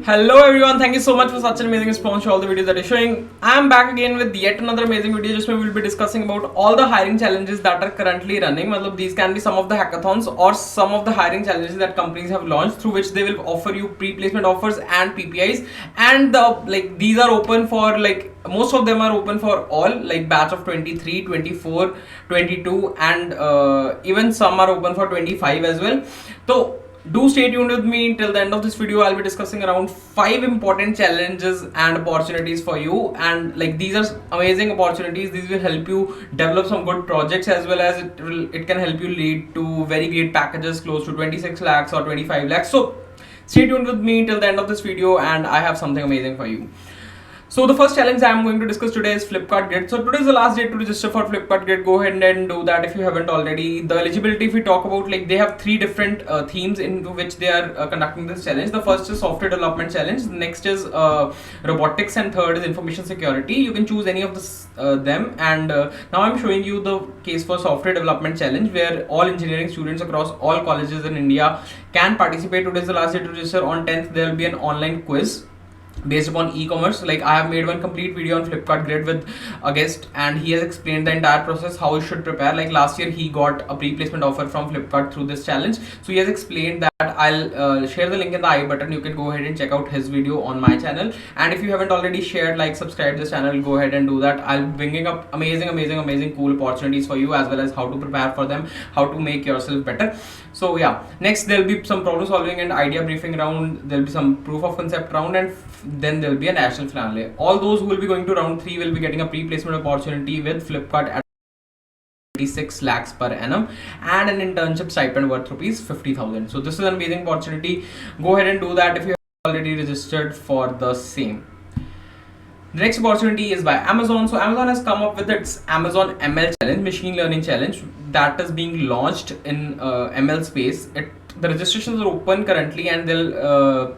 Hello everyone, thank you so much for such an amazing response to all the videos that you're showing. I'm back again with yet another amazing video just where we'll be discussing about all the hiring challenges that are currently running. Matlab, these can be some of the hackathons or some of the hiring challenges that companies have launched through which they will offer you pre-placement offers and PPIs. And these are open for most of them are open for all like batch of 23, 24, 22 and even some are open for 25 as well. So do stay tuned with me till the end of this video. I'll be discussing around 5 important challenges and opportunities for you, and these are amazing opportunities. These will help you develop some good projects as well as it can help you lead to very great packages close to 26 lakhs or 25 lakhs. So stay tuned with me till the end of this video and I have something amazing for you. So the first challenge I am going to discuss today is Flipkart Grid. So today is the last day to register for Flipkart Grid. Go ahead and do that if you haven't already. The eligibility, if we talk about, they have 3 different themes into which they are conducting this challenge. The first is software development challenge. The next is robotics, and third is information security. You can choose any of them. And now I'm showing you the case for software development challenge, where all engineering students across all colleges in India can participate. Today is the last day to register. On 10th, there will be an online quiz based upon e-commerce. I have made one complete video on Flipkart Grid with a guest, and he has explained the entire process, how you should prepare. Last year he got a pre-placement offer from Flipkart through this challenge, so he has explained that. I'll share the link in the I button. You can go ahead and check out his video on my channel, and if you haven't already shared, subscribe this channel, go ahead and do that. I'll be bringing up amazing cool opportunities for you, as well as how to prepare for them, how to make yourself better. So yeah, next there'll be some problem solving and idea briefing round, there'll be some proof of concept round, and then there'll be a national finale. All those who will be going to round 3 will be getting a pre-placement opportunity with Flipkart at 26 lakhs per annum and an internship stipend worth rupees 50,000. So this is an amazing opportunity. Go ahead and do that if you have already registered for the same. The next opportunity is by Amazon. So Amazon has come up with its Amazon ML challenge, machine learning challenge, that is being launched in ML space. The registrations are open currently, and they'll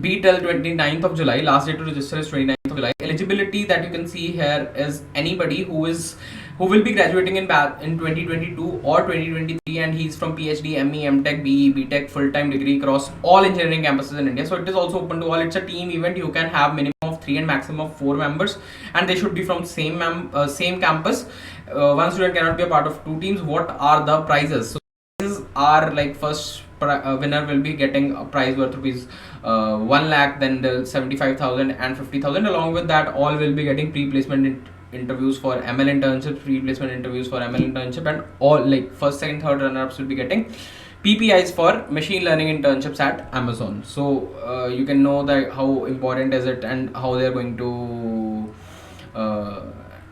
be till 29th of July. Last day to register is 29th of July. Eligibility that you can see here is anybody who will be graduating in 2022 or 2023, and he's from PhD, ME, MTech, BE, BTech, full-time degree across all engineering campuses in India. So it is also open to all. It's a team event. You can have minimum of 3 and maximum of 4 members, and they should be from same campus. One student cannot be a part of 2 teams. What are the prizes? So prizes are first winner will be getting a prize worth rupees 1 lakh, then the 75,000 and 50,000. Along with that, all will be getting pre-placement interviews for ML internships, pre-placement interviews for ML internship, and all first, second, third runner-ups will be getting PPIs for machine learning internships at Amazon. So you can know that how important is it and how they are going to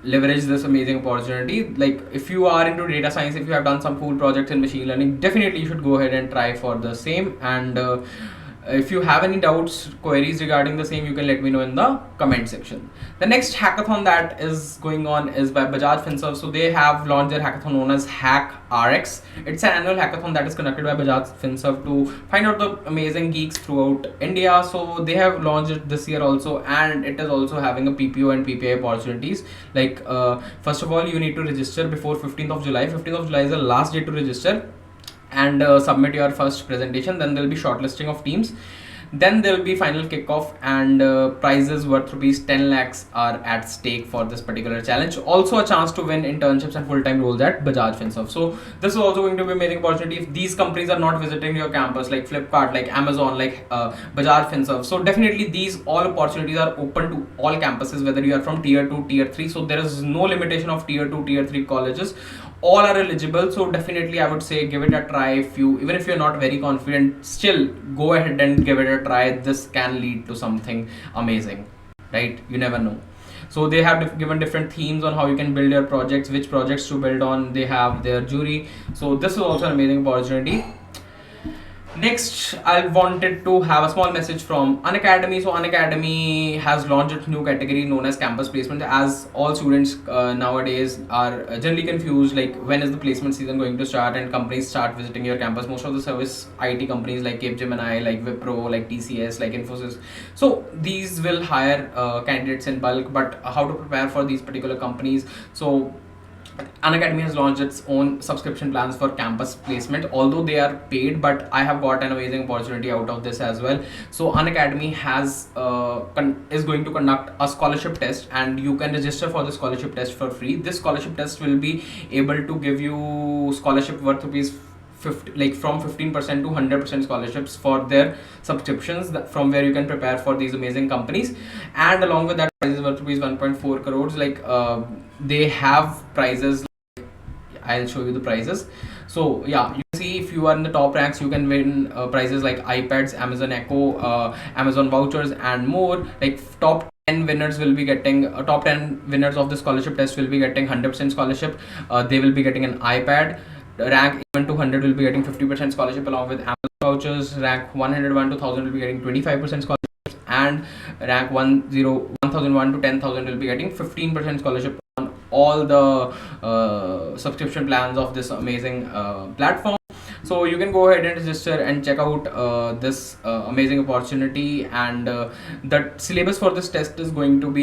leverage this amazing opportunity. If you are into data science, if you have done some cool projects in machine learning, definitely you should go ahead and try for the same. And if you have any doubts, queries regarding the same, you can let me know in the comment section. The next hackathon that is going on is by Bajaj Finserv. So they have launched their hackathon known as Hack RX. It's an annual hackathon that is conducted by Bajaj Finserv to find out the amazing geeks throughout India. So they have launched it this year also, and it is also having a PPO and PPI opportunities. First of all, you need to register before 15th of July. 15th of July is the last day to register and submit your first presentation. Then there will be shortlisting of teams, then there will be final kickoff, and prizes worth rupees 10 lakhs are at stake for this particular challenge. Also a chance to win internships and full-time roles at Bajaj Finserv. So this is also going to be an amazing opportunity if these companies are not visiting your campus, like Flipkart, like Amazon, like Bajaj Finserv. So definitely these all opportunities are open to all campuses, whether you are from tier 2, tier 3. So there is no limitation of tier 2, tier 3 colleges. All are eligible. So definitely I would say give it a try. Even if you're not very confident, still go ahead and give it a try. This can lead to something amazing, right? You never know. So they have given different themes on how you can build your projects, which projects to build on. They have their jury. So this is also an amazing opportunity. Next, I wanted to have a small message from Unacademy. So Unacademy has launched a new category known as campus placement, as all students nowadays are generally confused, when is the placement season going to start, and companies start visiting your campus. Most of the service IT companies like Capgemini, like Wipro, like TCS, like Infosys, so these will hire candidates in bulk. But how to prepare for these particular companies? So Unacademy has launched its own subscription plans for campus placement, although they are paid, but I have got an amazing opportunity out of this as well. So Unacademy is going to conduct a scholarship test, and you can register for the scholarship test for free. This scholarship test will be able to give you scholarship worth rupees 50, like from 15% to 100% scholarships for their subscriptions, from where you can prepare for these amazing companies. And along with that, prizes worth rupees 1.4 crores. They have prizes. I'll show you the prizes. So yeah, you see, if you are in the top ranks, you can win prizes like iPads, Amazon Echo, Amazon vouchers, and more. Like top 10 winners will be getting top 10 winners of the scholarship test will be getting 100% scholarship. They will be getting an iPad. Rank even 200 will be getting 50% scholarship along with Amazon vouchers. Rank 101 to 1000 will be getting 25% scholarships, and rank 1001 to 10,000 will be getting 15% scholarship on all the subscription plans of this amazing platform. So you can go ahead and register and check out this amazing opportunity. And the syllabus for this test is going to be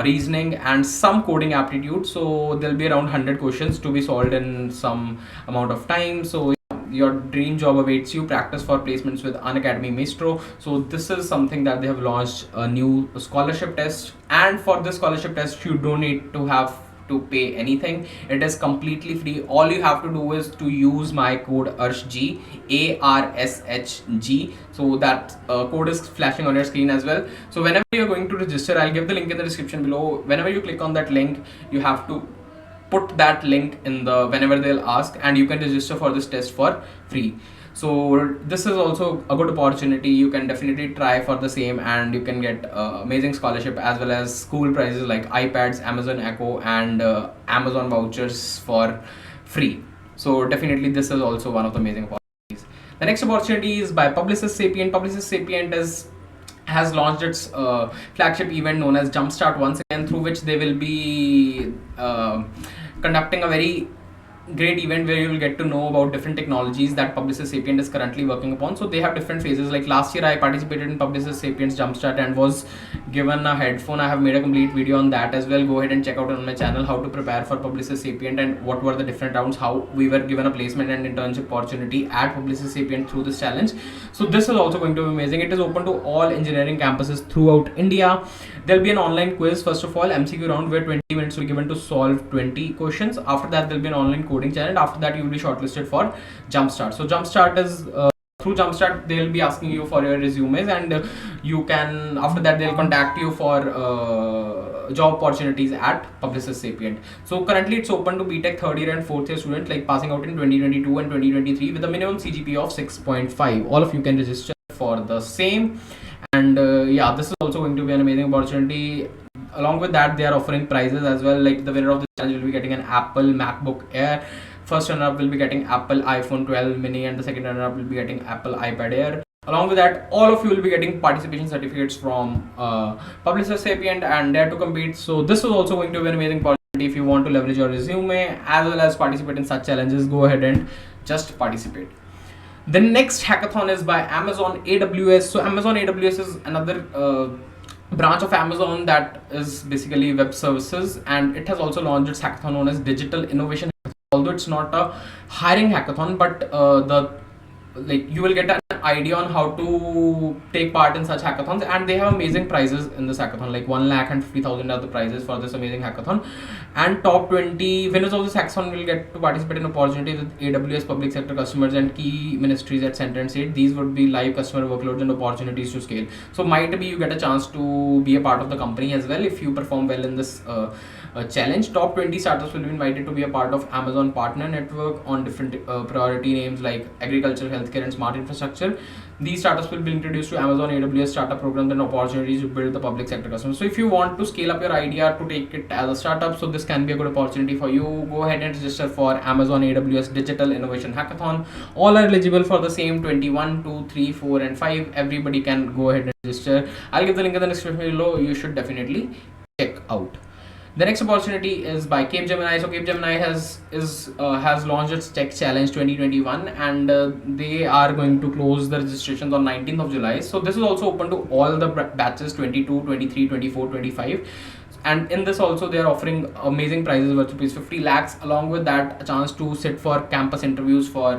reasoning and some coding aptitude. So there'll be around 100 questions to be solved in some amount of time. So your dream job awaits you. Practice for placements with Unacademy Maestro. So this is something that they have launched, a new scholarship test, and for this scholarship test you don't need to have to pay anything. It is completely free. All you have to do is to use my code ARSHG, ARSHG. So that code is flashing on your screen as well. So whenever you're going to register, I'll give the link in the description below. Whenever you click on that link, you have to put that link in the whenever they'll ask, and you can register for this test for free. So this is also a good opportunity. You can definitely try for the same, and you can get amazing scholarship as well as school prizes like iPads, Amazon Echo, and Amazon vouchers for free. So definitely this is also one of the amazing opportunities. The next opportunity is by Publicis Sapient. Publicis Sapient has launched its flagship event known as Jumpstart once again, through which they will be conducting a very great event where you will get to know about different technologies that Publicis Sapient is currently working upon. So they have different phases. Like last year I participated in Publicis Sapient's Jumpstart and was given a headphone. I have made a complete video on that as well. Go ahead and check out on my channel how to prepare for Publicis Sapient and what were the different rounds, how we were given a placement and internship opportunity at Publicis Sapient through this challenge. So this is also going to be amazing. It is open to all engineering campuses throughout India. There'll be an online quiz, first of all, MCQ round, where 20 minutes will be given to solve 20 questions. After that, there'll be an online coding challenge. After that, you will be shortlisted for Jumpstart. So Jumpstart is through Jumpstart, they'll be asking you for your resumes, and you can, after that, they'll contact you for job opportunities at Publicis Sapient. So currently it's open to BTech third year and fourth year students, like passing out in 2022 and 2023 with a minimum CGPA of 6.5. All of you can register for the same. And yeah, this is also going to be an amazing opportunity. Along with that, they are offering prizes as well. Like the winner of the challenge will be getting an Apple MacBook Air. First runner-up will be getting Apple iPhone 12 mini, and the second runner-up will be getting Apple iPad Air. Along with that, all of you will be getting participation certificates from Publicis Sapient and Dare to Compete. So this is also going to be an amazing opportunity if you want to leverage your resume as well as participate in such challenges. Go ahead and just participate. The next hackathon is by Amazon AWS. So Amazon AWS is another branch of Amazon that is basically web services, and it has also launched its hackathon known as Digital Innovation Hackathon. Although it's not a hiring hackathon, but you will get an idea on how to take part in such hackathons, and they have amazing prizes in this hackathon, like 1,50,000 are the prizes for this amazing hackathon. And top 20 winners of this hackathon will get to participate in opportunities with AWS public sector customers and key ministries at center and state. These would be live customer workloads and opportunities to scale. So might be you get a chance to be a part of the company as well if you perform well in this challenge. Top 20 startups will be invited to be a part of Amazon partner network on different priority names like agriculture, healthcare, and smart infrastructure. These startups will be introduced to Amazon AWS startup programs and opportunities to build the public sector customers. So if you want to scale up your idea to take it as a startup, so this can be a good opportunity for you. Go ahead and register for Amazon AWS Digital Innovation Hackathon. All are eligible for the same 21, 2, 3, 4, and 5. Everybody can go ahead and register. I'll give the link in the description below. You should definitely check out. The next opportunity is by Capgemini. So Capgemini has launched its Tech Challenge 2021, and they are going to close the registrations on 19th of July. So this is also open to all the batches 22, 23, 24, 25. and in this also they are offering amazing prizes worth rupees 50 lakhs. Along with that, a chance to sit for campus interviews for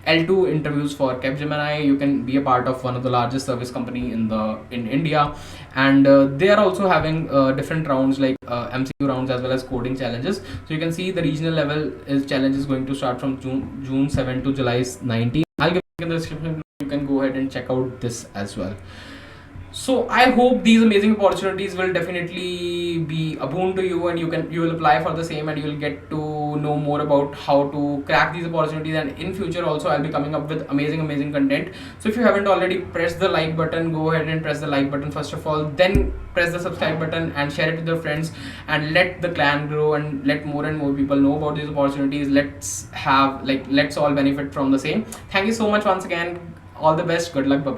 L2 interviews for Capgemini. You can be a part of one of the largest service company in India, and they are also having different rounds like MCQ rounds as well as coding challenges. So you can see the regional level is challenge is going to start from June 7 to July 19. I'll give you in the description. You can go ahead and check out this as well. So I hope these amazing opportunities will definitely be a boon to you, and you will apply for the same, and you will get to know more about how to crack these opportunities. And in future also I'll be coming up with amazing content. So if you haven't already, press the like button, go ahead and press the like button first of all, then press the subscribe button and share it with your friends, and let the clan grow and let more and more people know about these opportunities. Let's all benefit from the same. Thank you so much once again. All the best. Good luck. Bye bye.